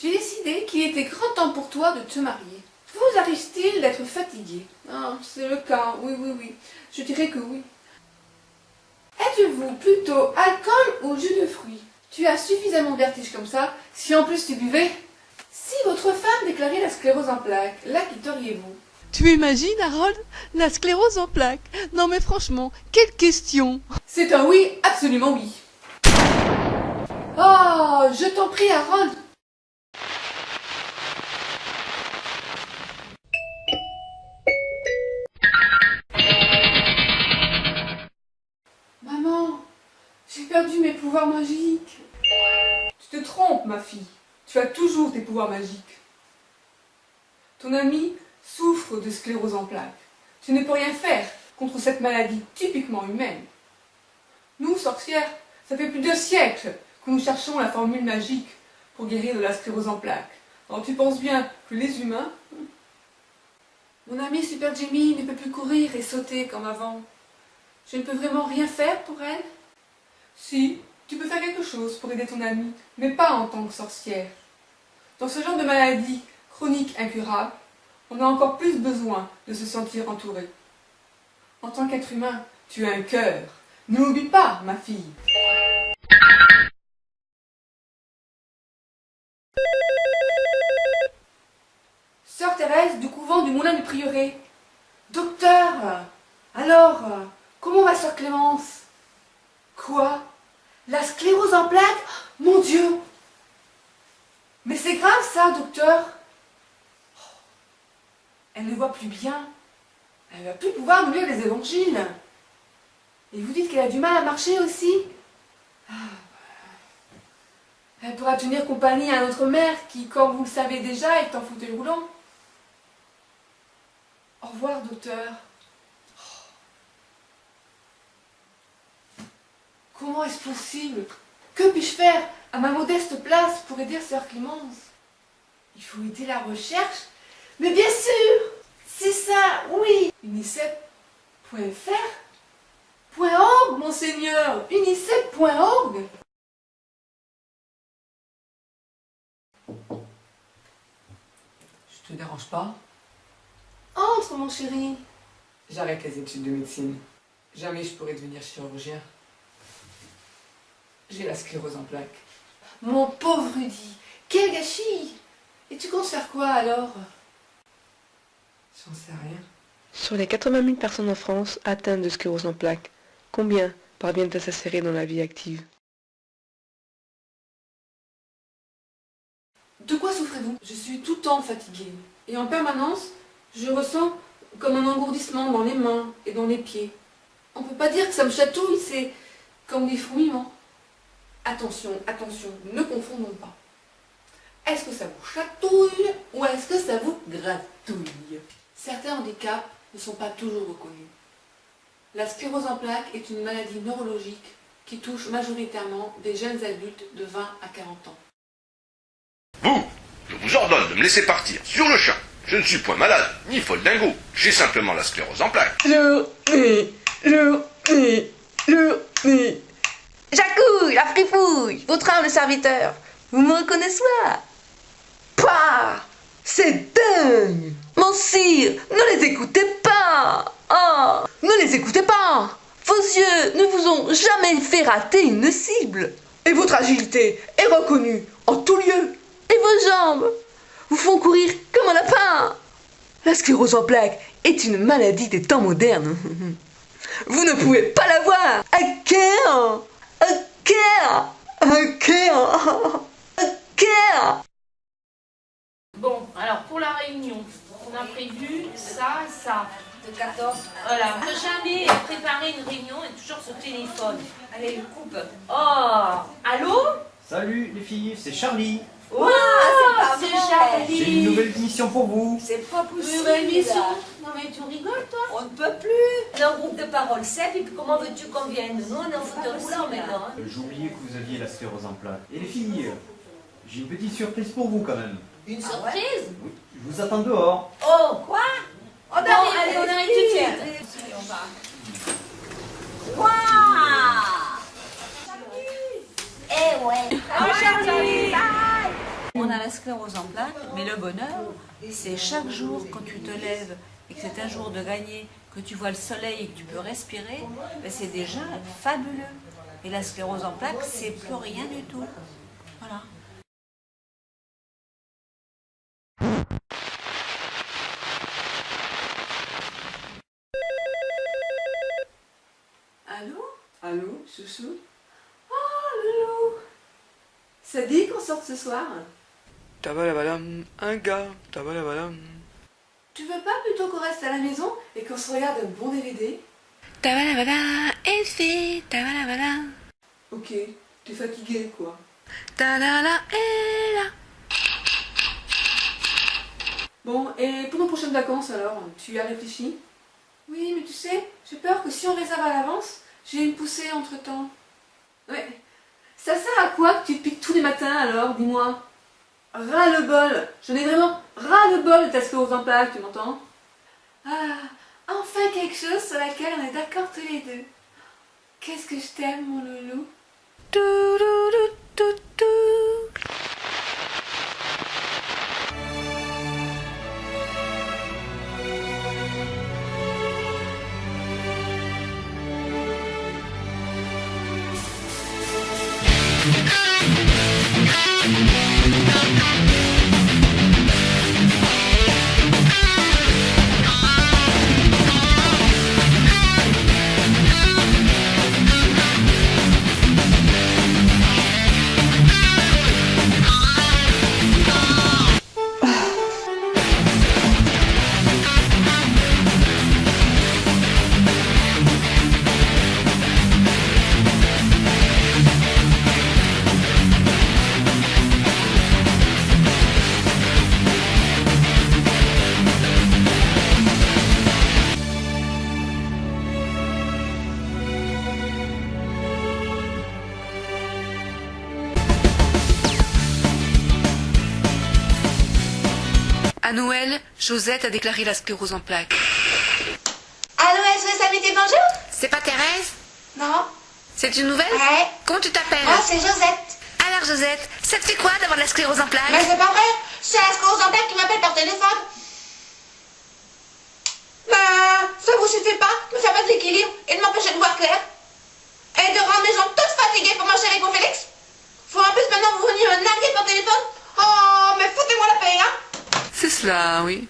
J'ai décidé qu'il était grand temps pour toi de te marier. Vous arrive-t-il d'être fatigué? Ah, c'est le cas, oui. Je dirais que oui. Êtes-vous plutôt alcool ou jus de fruits? Tu as suffisamment de vertige comme ça, si en plus tu buvais. Si votre femme déclarait la sclérose en plaques, la quitteriez-vous? Tu imagines, Harold? La sclérose en plaques. Non mais franchement, quelle question! C'est un oui, absolument oui. Oh, je t'en prie, Harold. Maman, j'ai perdu mes pouvoirs magiques. Tu te trompes, ma fille. Tu as toujours tes pouvoirs magiques. Ton ami souffre de sclérose en plaques. Tu ne peux rien faire contre cette maladie typiquement humaine. Nous, sorcières, ça fait plus de siècles que nous cherchons la formule magique pour guérir de la sclérose en plaques. Alors tu penses bien que les humains... Mon ami Super Jimmy ne peut plus courir et sauter comme avant. Je ne peux vraiment rien faire pour elle? Si, tu peux faire quelque chose pour aider ton ami, mais pas en tant que sorcière. Dans ce genre de maladie chronique incurable, on a encore plus besoin de se sentir entouré. En tant qu'être humain, tu as un cœur. N'oublie pas, ma fille. Sœur Thérèse du couvent du Moulin du Prieuré. Docteur, alors, comment va sœur Clémence? Quoi? La sclérose en plaques? Mon Dieu! Mais c'est grave ça, docteur. Elle ne voit plus bien. Elle ne va plus pouvoir nous lire les évangiles. Et vous dites qu'elle a du mal à marcher aussi? Elle pourra tenir compagnie à notre mère qui, comme vous le savez déjà, est en fauteuil roulant. Au revoir, docteur. Comment est-ce possible? Que puis-je faire à ma modeste place pour aider sœur Clémence? Il faut aider la recherche? Mais bien sûr! C'est ça, oui! unicef.fr .org, monseigneur! unicef.org. Je te dérange pas? Entre, mon chéri. J'arrête les études de médecine. Jamais je pourrai devenir chirurgien. J'ai la sclérose en plaques. Mon pauvre Rudy, quel gâchis! Et tu comptes faire quoi alors? J'en sais rien. Sur les 80 000 personnes en France atteintes de sclérose en plaques, combien parviennent à s'insérer dans la vie active? De quoi souffrez-vous? Je suis tout le temps fatiguée. Et en permanence, je ressens comme un engourdissement dans les mains et dans les pieds. On peut pas dire que ça me chatouille, c'est comme des fourmillements. Attention, ne confondons pas. Est-ce que ça vous chatouille ou est-ce que ça vous gratouille? Certains handicaps ne sont pas toujours reconnus. La sclérose en plaques est une maladie neurologique qui touche majoritairement des jeunes adultes de 20 à 40 ans. Vous, je vous ordonne de me laisser partir sur le champ. Je ne suis point malade, ni folle dingo. J'ai simplement la sclérose en plaques. Jacouille, la fripouille, votre humble serviteur. Vous me reconnaissez là? Pah! C'est dingue! Mon sire, ne les écoutez pas! Oh, ne les écoutez pas! Vos yeux ne vous ont jamais fait rater une cible. Et votre agilité est reconnue en tout lieu. Et vos jambes vous font courir comme un lapin. La sclérose en plaques est une maladie des temps modernes. Vous ne pouvez pas la voir. Bon, alors pour la réunion, on a prévu ça et ça. De 14. Voilà, on peut jamais préparer une réunion et toujours ce téléphone. Allez, le coupe. Oh, allô? Salut les filles, c'est Charlie. Oh, c'est Charlie. J'ai une nouvelle mission pour vous. C'est pas possible. Nouvelle mission? Non mais tu rigoles toi? On ne peut plus. On est un groupe de parole CEP et puis comment veux-tu qu'on vienne? Nous on est en fauteuil roulant maintenant. Hein. J'ai oublié que vous aviez la sclérose en plaques. Et les filles, j'ai une petite surprise pour vous quand même. Une surprise? Oui, je vous attends dehors. Oh, quoi? Oh, Bon, allez, on arrive tout de suite. On va. Waouh! Eh ouais. Ah, Charlie. On a la sclérose sclérose en plaques, mais le bonheur, c'est chaque jour quand tu te lèves et que c'est un jour de gagner, que tu vois le soleil et que tu peux respirer, ben c'est déjà fabuleux. Et la sclérose en plaques, c'est plus rien du tout. Voilà. Allô? Allô, chouchou? Oh, loulou! Ça dit qu'on sorte ce soir? Tabalabalam, un gars, tabalabalam. Tu veux pas plutôt qu'on reste à la maison et qu'on se regarde un bon DVD? Tabalabala, elle fait, tabalabala. Ok, t'es fatigué quoi. Talala, et là. Bon, et pour nos prochaines vacances alors, tu y as réfléchi? Oui, mais tu sais, j'ai peur que si on réserve à l'avance, j'ai une poussée entre-temps. Ouais. Ça sert à quoi que tu te piques tous les matins alors, dis-moi? Ras-le-bol. J'en ai vraiment ras-le-bol de ta sclérose en plaques, tu m'entends? Ah, enfin quelque chose sur laquelle on est d'accord tous les deux. Qu'est-ce que je t'aime, mon loulou? À Noël, Josette a déclaré la sclérose en plaques. Allô, SOS Amitié, bonjour? C'est pas Thérèse? Non. C'est une nouvelle? Ouais. Comment tu t'appelles? Ah, c'est Josette. Alors Josette, ça te fait quoi d'avoir de la sclérose en plaques? Mais c'est pas vrai, c'est la sclérose en plaques qui m'appelle par téléphone. Bah, ça vous suffit pas de me faire perdre l'équilibre et de m'empêcher de voir clair? Et de rendre les gens tous fatigués pour mon chéri pour Félix? Faut en plus maintenant vous venir me narguer par téléphone? Oh, mais foutez-moi la paix, hein? C'est cela, oui.